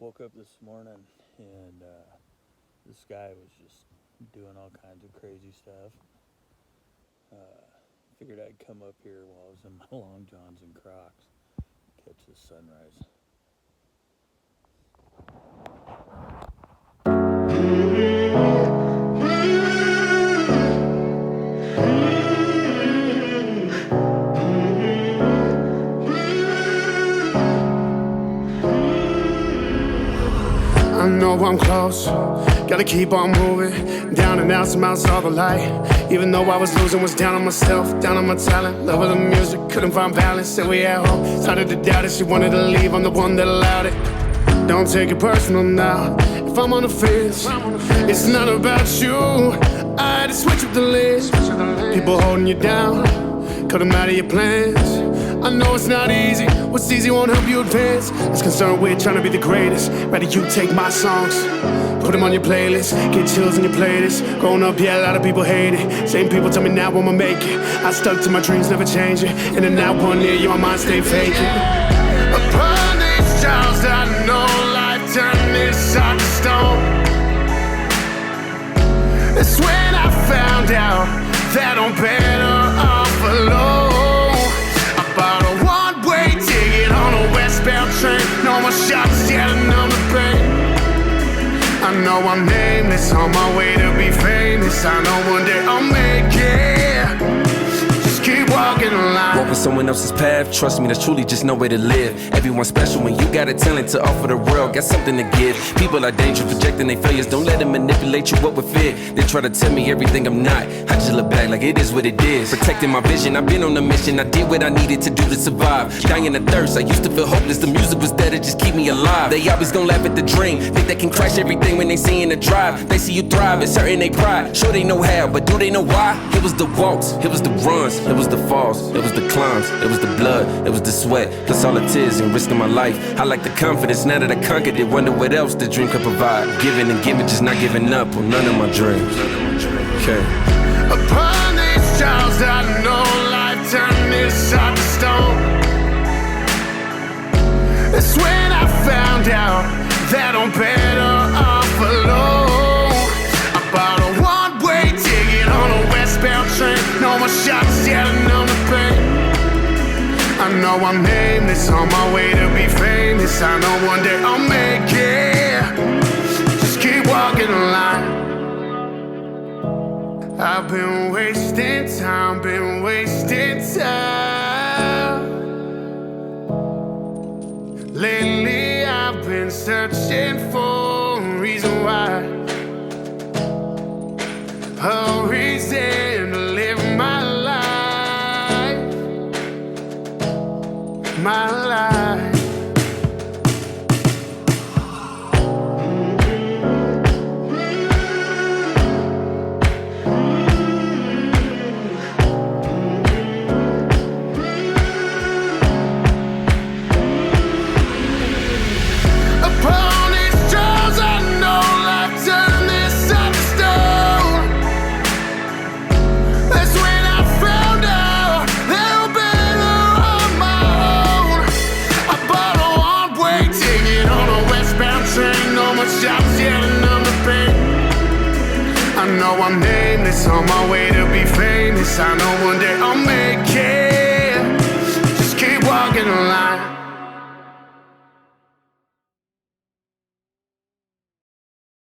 Woke up this morning and this guy was just doing all kinds of crazy stuff. Figured I'd come up here while I was in my long johns and Crocs, catch the sunrise. I know I'm close, gotta keep on moving. Down and out, somehow saw the light. Even though I was losing, was down on myself, down on my talent. Love with the music, couldn't find balance. Said we at home, started to doubt it. She wanted to leave, I'm the one that allowed it. Don't take it personal now. If I'm on the fence, it's not about you. I had to switch up the lens. People holding you down, cut them out of your plans. I know it's not easy, what's easy won't help you advance. It's concerned with trying to be the greatest. Rather you take my songs, put them on your playlist, get chills in your playlist. Growing up, yeah, a lot of people hate it. Same people tell me now I'ma make it. I stuck to my dreams, never changing. And then now one year, your mind stay vacant. Upon these trials, I know life turned this heart to stone. It's when I found out that I'm better off alone. Bought a one-way ticket on a westbound train. No more shots, yet another pain. I know I'm nameless, on my way to be famous. I know one day I'll make it. Just keep walking the line. Walking someone else's path, trust me, that's truly just no way to live. Everyone's special when you got a talent to offer the world, got something to give. People are dangerous, projecting their failures, don't let them manipulate you up with fear. They try to tell me everything I'm not, I just look back like it is what it is. Protecting my vision, I've been on a mission, I did what I needed to do to survive. Dying of thirst, I used to feel hopeless, the music was there to just keep me alive. They always gon' laugh at the dream, think they can crash everything when they see in the drive. They see you thrive, it's hurting they pride. Sure they know how, but do they know why? It was the walks, it was the runs, it was the falls, it was the climbs, it was the blood, it was the sweat, plus all the tears and risk of my life. I like the confidence, now that I conquered it, wonder what else the dream could provide. Giving and giving, just not giving up on none of my dreams. Okay. Upon these trials, I know life turned this heart to stone. It's when I found out that I'm better off alone. I bought a one-way ticket on a westbound train. No more shots, yet another pain. I know I'm nameless, on my way to be famous. I know one day I'll make it. Just keep walking the line. I've been wasting time, been wasting time. Lately I've been searching for a reason why. A reason to live my life. My life. Upon these trials, I know life turned this up to stone. That's when I found out that I'm better on my own. I bought a one-way ticket on a westbound train. No more shots, yet another pain. I know I'm nameless, on my way to be famous. I know one day I'll make